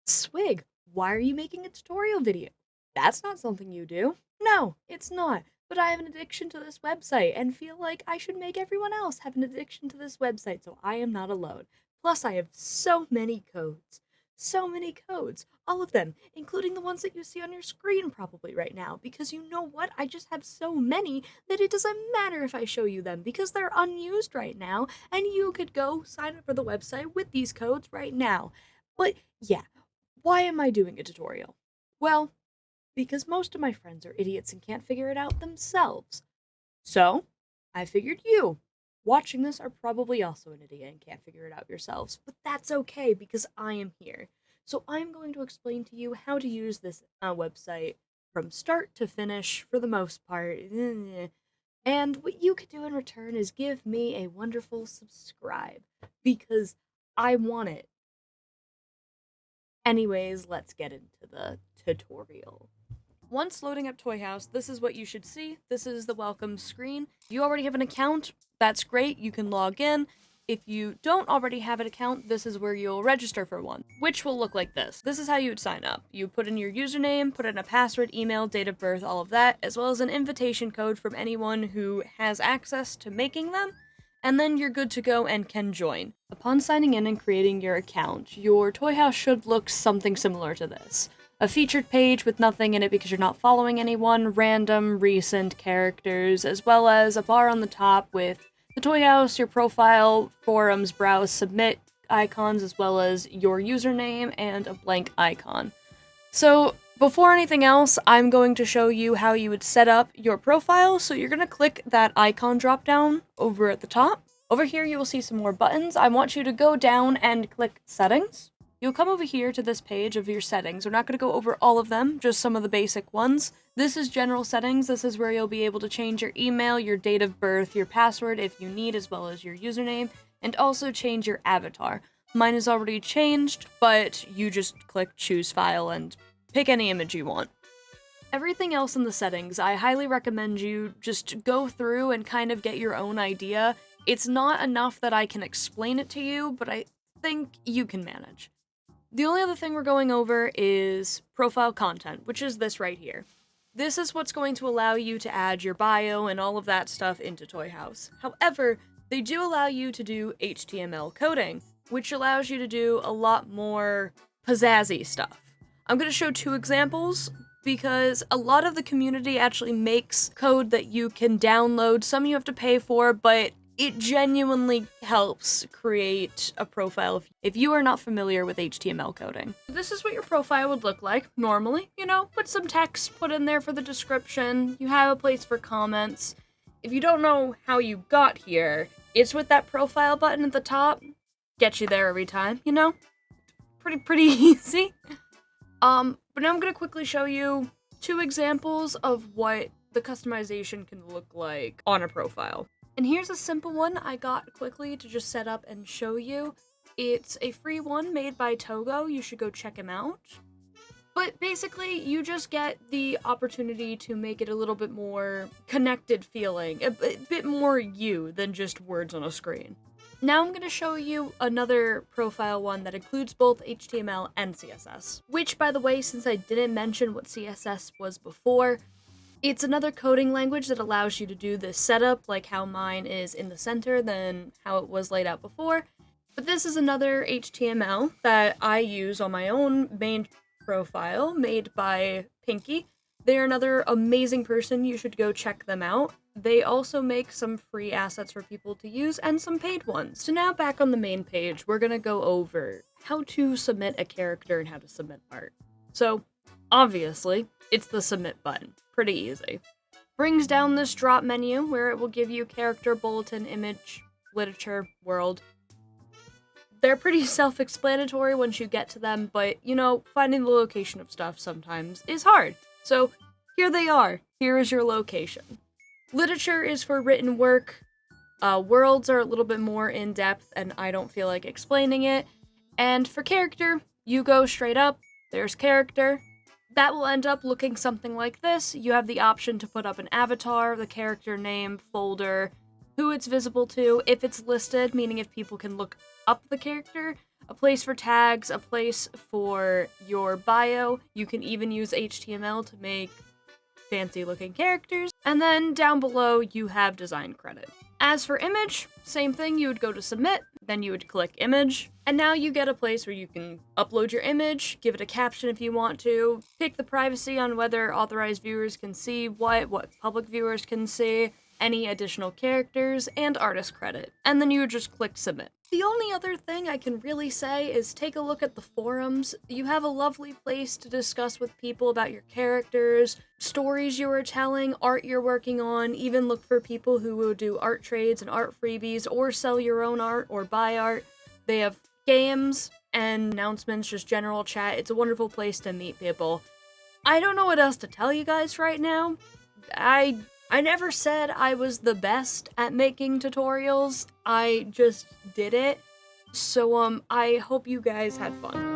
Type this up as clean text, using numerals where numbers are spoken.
Swig, why are you making a tutorial video? That's not something you do. No, it's not. But I have an addiction to this website and feel like I should make everyone else have an addiction to this website so I am not alone. Plus, I have so many codes. So many codes. All of them, including the ones that you see on your screen probably right now. Because you know what? I just have so many that it doesn't matter if I show you them because they're unused right now and you could go sign up for the website with these codes right now. But yeah, why am I doing a tutorial? Well, because most of my friends are idiots and can't figure it out themselves. So, I figured you, watching this, are probably also an idiot and can't figure it out yourselves. But that's okay because I am here. So, I'm going to explain to you how to use this website from start to finish for the most part. And what you could do in return is give me a wonderful subscribe because I want it. Anyways, let's get into the tutorial. Once loading up Toy House, this is what you should see. This is the welcome screen. If you already have an account, that's great. You can log in. If you don't already have an account, this is where you'll register for one, which will look like this. This is how you would sign up. You put in your username, put in a password, email, date of birth, all of that, as well as an invitation code from anyone who has access to making them, and then you're good to go and can join. Upon signing in and creating your account, your Toy House should look something similar to this. A featured page with nothing in it because you're not following anyone, random, recent characters, as well as a bar on the top with the Toy House, your profile, forums, browse, submit icons, as well as your username and a blank icon. So, before anything else, I'm going to show you how you would set up your profile. So you're going to click that icon drop down over at the top. Over here, you will see some more buttons. I want you to go down and click settings. You'll come over here to this page of your settings. We're not going to go over all of them, just some of the basic ones. This is general settings. This is where you'll be able to change your email, your date of birth, your password if you need, as well as your username, and also change your avatar. Mine is already changed, but you just click choose file and pick any image you want. Everything else in the settings, I highly recommend you just go through and kind of get your own idea. It's not enough that I can explain it to you, but I think you can manage. The only other thing we're going over is profile content, which is this right here. This is what's going to allow you to add your bio and all of that stuff into Toy House. However, they do allow you to do HTML coding, which allows you to do a lot more pizzazzy stuff. I'm going to show two examples because a lot of the community actually makes code that you can download. Some you have to pay for, but it genuinely helps create a profile if you are not familiar with HTML coding. This is what your profile would look like normally, put some text put in there for the description, you have a place for comments. If you don't know how you got here, it's with that profile button at the top. Gets you there every time, Pretty easy. But now I'm gonna quickly show you two examples of what the customization can look like on a profile. And here's a simple one I got quickly to just set up and show you. It's a free one made by ToyHou. You should go check him out. But basically, you just get the opportunity to make it a little bit more connected feeling, a bit more you than just words on a screen. Now I'm going to show you another profile one that includes both HTML and CSS. Which, by the way, since I didn't mention what CSS was before, it's another coding language that allows you to do this setup, like how mine is in the center than how it was laid out before. But this is another HTML that I use on my own main profile, made by Pinky. They're another amazing person. You should go check them out. They also make some free assets for people to use and some paid ones. So now back on the main page, we're gonna go over how to submit a character and how to submit art. So, obviously, it's the submit button. Pretty easy. Brings down this drop menu where it will give you character, bulletin, image, literature, world. They're pretty self-explanatory once you get to them, but, finding the location of stuff sometimes is hard. So, here they are. Here is your location. Literature is for written work. Worlds are a little bit more in-depth, and I don't feel like explaining it. And for character, you go straight up. There's character. That will end up looking something like this. You have the option to put up an avatar, the character name, folder, who it's visible to, if it's listed, meaning if people can look up the character, a place for tags, a place for your bio. You can even use HTML to make fancy looking characters. And then down below, you have design credit. As for image, same thing, you would go to submit, then you would click image, and now you get a place where you can upload your image, give it a caption if you want to, pick the privacy on whether authorized viewers can see what public viewers can see, any additional characters, and artist credit. And then you would just click submit. The only other thing I can really say is take a look at the forums. You have a lovely place to discuss with people about your characters, stories you are telling, art you're working on, even look for people who will do art trades and art freebies, or sell your own art or buy art. They have games and announcements, just general chat. It's a wonderful place to meet people. I don't know what else to tell you guys right now. I never said I was the best at making tutorials. I just did it. So, I hope you guys had fun.